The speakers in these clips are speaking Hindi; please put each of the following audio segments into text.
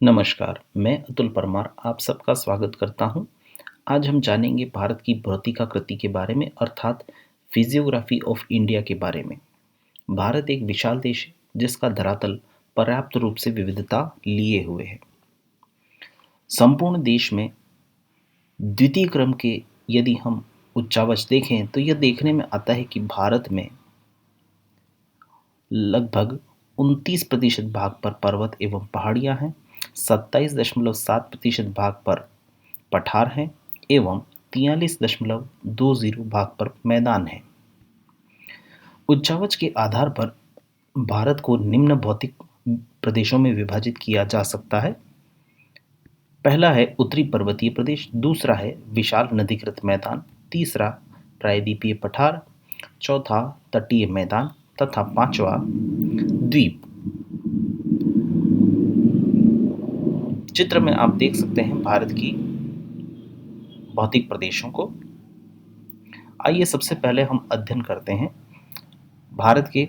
नमस्कार, मैं अतुल परमार आप सबका स्वागत करता हूं। आज हम जानेंगे भारत की भौतिकाकृति के बारे में अर्थात फिजियोग्राफी ऑफ इंडिया के बारे में। भारत एक विशाल देश है जिसका धरातल पर्याप्त रूप से विविधता लिए हुए है। संपूर्ण देश में द्वितीय क्रम के यदि हम उच्चावच देखें तो यह देखने में आता है कि भारत में लगभग 29% भाग पर पर्वत एवं पहाड़ियां हैं, 27.7% भाग पर पठार हैं एवं 43.20 भाग पर मैदान है। उच्चावच के आधार पर भारत को निम्न भौतिक प्रदेशों में विभाजित किया जा सकता है। पहला है उत्तरी पर्वतीय प्रदेश, दूसरा है विशाल नदीकृत मैदान, तीसरा प्रायद्वीपीय पठार, चौथा तटीय मैदान तथा पांचवा द्वीप। चित्र में आप देख सकते हैं भारत की भौतिक प्रदेशों को। आइए सबसे पहले हम अध्ययन करते हैं भारत के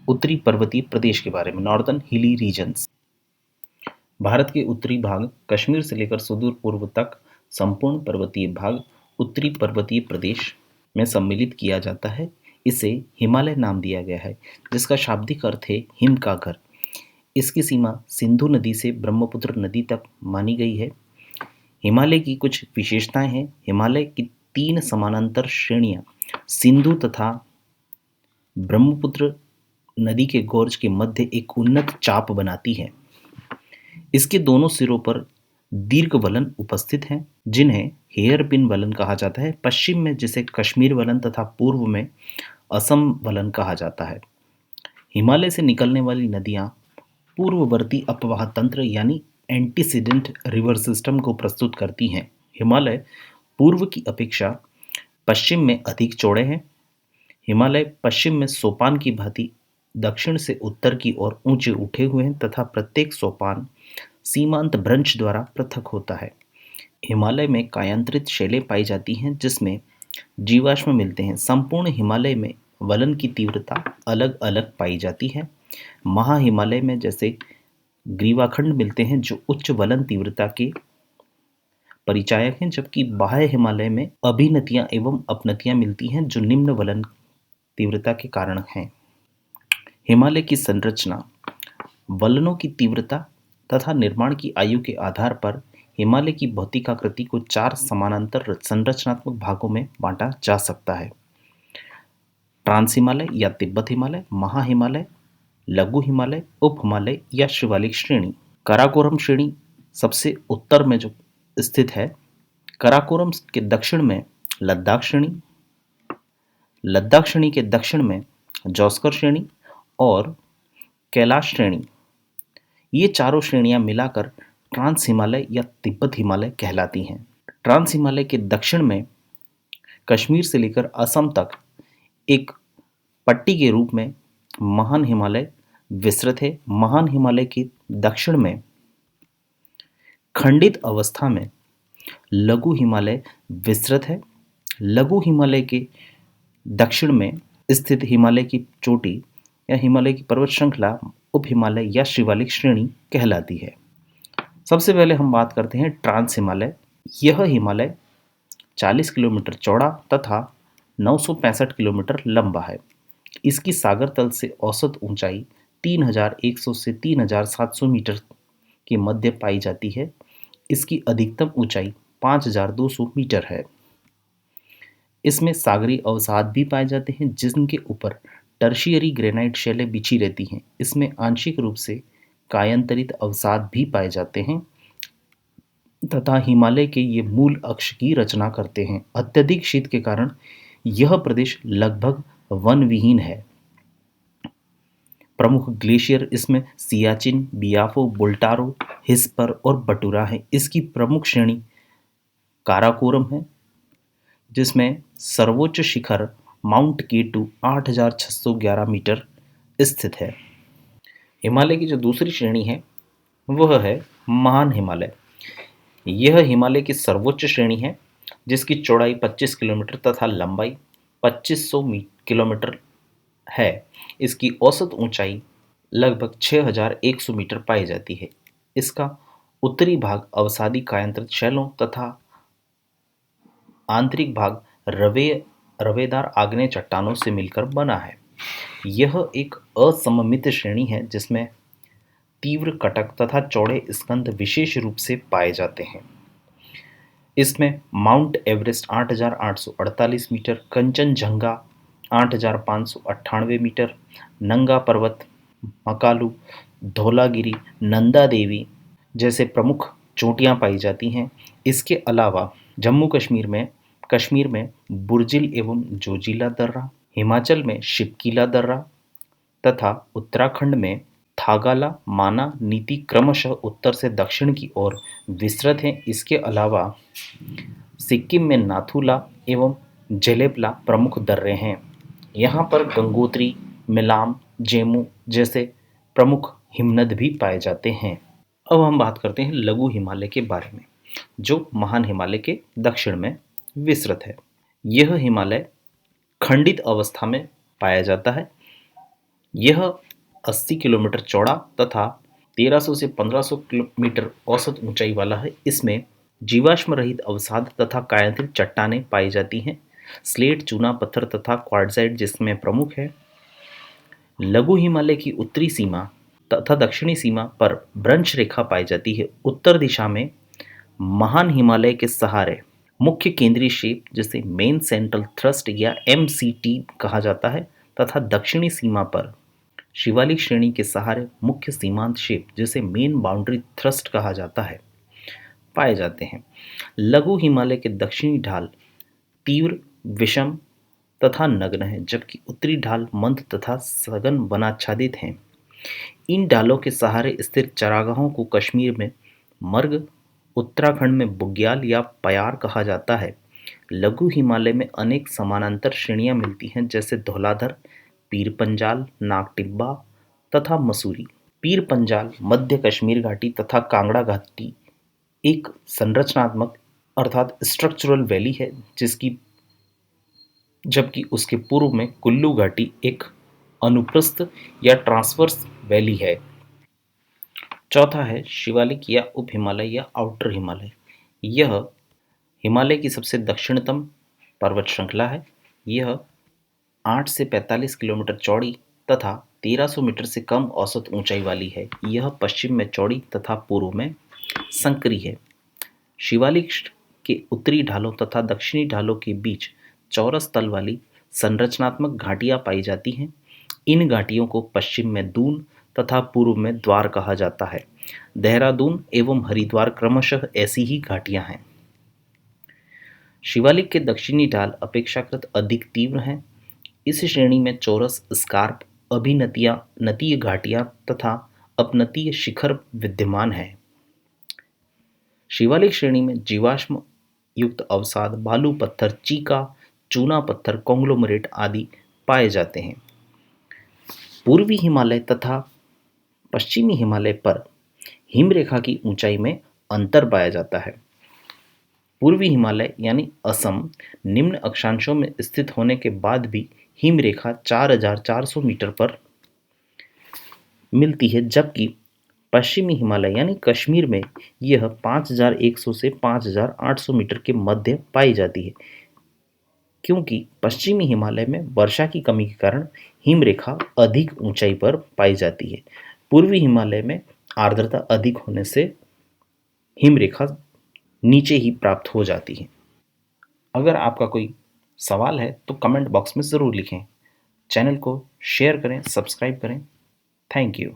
उत्तरी पर्वतीय प्रदेश के बारे में, नॉर्दर्न हिली रीजन्स। भारत के उत्तरी भाग कश्मीर से लेकर सुदूर पूर्व तक संपूर्ण पर्वतीय भाग उत्तरी पर्वतीय प्रदेश में सम्मिलित किया जाता है। इसे हिमालय नाम दिया गया है जिसका शाब्दिक अर्थ है हिम का घर। इसकी सीमा सिंधु नदी से ब्रह्मपुत्र नदी तक मानी गई है। हिमालय की कुछ विशेषताएं हैं। हिमालय की 3 समानांतर श्रेणियां सिंधु तथा ब्रह्मपुत्र नदी के गोर्ज के मध्य एक उन्नत चाप बनाती है। इसके दोनों सिरों पर दीर्घ वलन उपस्थित हैं जिन्हें हेयर पिन वलन कहा जाता है। पश्चिम में जिसे कश्मीर वलन तथा पूर्व में असम वलन कहा जाता है। हिमालय से निकलने वाली नदियां पूर्ववर्ती अपवाह तंत्र यानी एंटीसीडेंट रिवर सिस्टम को प्रस्तुत करती हैं। हिमालय पूर्व की अपेक्षा पश्चिम में अधिक चौड़े हैं। हिमालय पश्चिम में सोपान की भांति दक्षिण से उत्तर की ओर ऊंचे उठे हुए हैं तथा प्रत्येक सोपान सीमांत भ्रंश द्वारा पृथक होता है। हिमालय में कायांतरित शैलें पाई जाती हैं जिसमें जीवाश्म मिलते हैं। संपूर्ण हिमालय में वलन की तीव्रता अलग अलग पाई जाती है। महा हिमालय में जैसे ग्रीवाखंड मिलते हैं जो उच्च वलन तीव्रता के परिचायक हैं, जबकि बाह्य हिमालय में अभिनतियां एवं अपनतियां मिलती हैं जो निम्न वलन तीव्रता के कारण हैं। हिमालय की संरचना, वलनों की तीव्रता तथा निर्माण की आयु के आधार पर हिमालय की भौतिकाकृति को 4 समानांतर संरचनात्मक भागों में बांटा जा सकता है। ट्रांस हिमालय या तिब्बत हिमालय, महा हिमालय, लघु हिमालय, उप हिमालय या शिवालिक श्रेणी। काराकोरम श्रेणी सबसे उत्तर में जो स्थित है। काराकोरम के दक्षिण में लद्दाख श्रेणी, लद्दाख श्रेणी के दक्षिण में जौस्कर श्रेणी और कैलाश श्रेणी। ये चारों श्रेणियां मिलाकर ट्रांस हिमालय या तिब्बत हिमालय कहलाती हैं। ट्रांस हिमालय के दक्षिण में कश्मीर से लेकर असम तक एक पट्टी के रूप में महान हिमालय विस्तृत है। महान हिमालय के दक्षिण में खंडित अवस्था में लघु हिमालय विस्तृत है। लघु हिमालय के दक्षिण में स्थित हिमालय की चोटी या हिमालय की पर्वत श्रृंखला उप हिमालय या शिवालिक श्रेणी कहलाती है। सबसे पहले हम बात करते हैं ट्रांस हिमालय। यह हिमालय 40 किलोमीटर चौड़ा तथा 965 किलोमीटर लंबा है। इसकी सागर तल से औसत ऊंचाई 3100 से 3700 मीटर के मध्य पाई जाती है। इसकी अधिकतम ऊंचाई 5200 मीटर है। इसमें सागरी अवसाद भी पाए जाते हैं जिनके ऊपर टर्शियरी ग्रेनाइट शैलें बिछी रहती हैं। इसमें आंशिक रूप से कायांतरित अवसाद भी पाए जाते हैं तथा हिमालय के ये मूल अक्ष की रचना करते हैं। अत्यधिक शीत के कारण यह प्रदेश लगभग वन विहीन है। प्रमुख ग्लेशियर इसमें सियाचिन, बियाफो, बोल्टारो, हिस्पर और बटुरा है। इसकी प्रमुख श्रेणी काराकोरम है जिसमें सर्वोच्च शिखर माउंट केटू 8611 मीटर स्थित है। हिमालय की जो दूसरी श्रेणी है वह है महान हिमालय। यह हिमालय की सर्वोच्च श्रेणी है जिसकी चौड़ाई 25 किलोमीटर तथा लंबाई 2500 किलोमीटर है। इसकी औसत ऊंचाई लगभग 6100 मीटर पाई जाती है। इसका उत्तरी भाग अवसादी कायांतरित शैलों तथा आंतरिक भाग रवेदार आग्नेय चट्टानों से मिलकर बना है। यह एक असममित श्रेणी है जिसमें तीव्र कटक तथा चौड़े स्कंध विशेष रूप से पाए जाते हैं। इसमें Mount Everest 8,848 meter, Kanchenjunga 8,598 meter, Nanga Parbat, Makalu, Dhaulagiri, Nanda Devi जैसे प्रमुख चोटियां पाई जाती हैं। इसके अलावा जम्मू कश्मीर में बुर्जिल एवं जोजिला दर्रा, हिमाचल में शिपकीला दर्रा तथा उत्तराखंड में थागाला माना नीति क्रमशः उत्तर से दक्षिण की ओर विस्तृत हैं। इसके अलावा सिक्किम में नाथुला एवं जेलेबला प्रमुख दर्रे हैं। यहाँ पर गंगोत्री, मिलाम, जेमू जैसे प्रमुख हिमनद भी पाए जाते हैं। अब हम बात करते हैं लघु हिमालय के बारे में, जो महान हिमालय के दक्षिण में विस्तृत है। यह हिमालय खंडित अवस्था में पाया जाता है। यह 80 किलोमीटर चौड़ा तथा 1300 से 1500 किलोमीटर औसत ऊंचाई वाला है। इसमें जीवाश्म रहित अवसाद तथा कायांतरित चट्टानें पाई जाती हैं। स्लेट, चूना पत्थर तथा क्वार्ट्जाइट जिसमें प्रमुख है। लघु हिमालय की उत्तरी सीमा तथा दक्षिणी सीमा पर भ्रंश रेखा पाई जाती है। उत्तर दिशा में महान हिमालय के सहारे मुख्य केंद्रीय शेप जिसे मेन सेंट्रल थ्रस्ट या MCT कहा जाता है तथा दक्षिणी सीमा पर शिवालिक श्रेणी के सहारे मुख्य सीमांत शेप जिसे मेन बाउंड्री थ्रस्ट कहा जाता है पाए जाते हैं। लघु हिमालय के दक्षिणी ढाल तीव्र, विषम तथा नग्न है, जबकि उत्तरी ढाल मंद तथा सघन वनाच्छादित हैं। इन ढालों के सहारे स्थित चरागाहों को कश्मीर में मर्ग, उत्तराखंड में बुग्याल या पयार कहा जाता है। लघु हिमालय में अनेक समानांतर श्रेणियां मिलती हैं जैसे धौलाधर, पीर पंजाल, नागटिब्बा तथा मसूरी। पीर पंजाल मध्य कश्मीर घाटी तथा कांगड़ा घाटी एक संरचनात्मक अर्थात स्ट्रक्चरल वैली है, जबकि उसके पूर्व में कुल्लू घाटी एक अनुप्रस्थ या ट्रांसवर्स वैली है। चौथा है शिवालिक या उप हिमालय या आउटर हिमालय। यह हिमालय की सबसे दक्षिणतम पर्वत श्रृंखला है। यह 8 से 45 किलोमीटर चौड़ी तथा 1300 मीटर से कम औसत ऊंचाई वाली है। यह पश्चिम में चौड़ी तथा पूर्व में संकरी है। शिवालिक के उत्तरी ढालों तथा दक्षिणी ढालों के बीच चौरस तल वाली संरचनात्मक घाटियां पाई जाती हैं। इन घाटियों को पश्चिम में दून तथा पूर्व में द्वार कहा जाता है। देहरादून एवं हरिद्वार क्रमशः ऐसी ही घाटियां हैं। शिवालिक के दक्षिणी ढाल अपेक्षाकृत अधिक तीव्र हैं। इस श्रेणी में चौरस, स्कार्प, नतीय घाटियां तथा अपनतीय शिखर विद्यमान हैं। शिवालिक श्रेणी में जीवाश्म युक्त अवसाद, बालू पत्थर, चीका, चूना पत्थर, कॉन्ग्लोमरेट आदि पाए जाते हैं। पूर्वी हिमालय तथा पश्चिमी हिमालय पर हिमरेखा की ऊंचाई में अंतर पाया जाता है। पूर्वी हिमालय यानी असम निम्न अक्षांशों में स्थित होने के बाद भी हिमरेखा 4,400 मीटर पर मिलती है, जबकि पश्चिमी हिमालय यानी कश्मीर में यह 5,100 से 5,800 मीटर के मध्य पाई जाती है, क्योंकि पश्चिमी हिमालय में वर्षा की कमी के कारण हिमरेखा अधिक ऊंचाई पर पाई जाती है। पूर्वी हिमालय में आर्द्रता अधिक होने से हिमरेखा नीचे ही प्राप्त हो जाती है। अगर आपका कोई सवाल है तो कमेंट बॉक्स में ज़रूर लिखें। चैनल को शेयर करें, सब्सक्राइब करें। Thank you.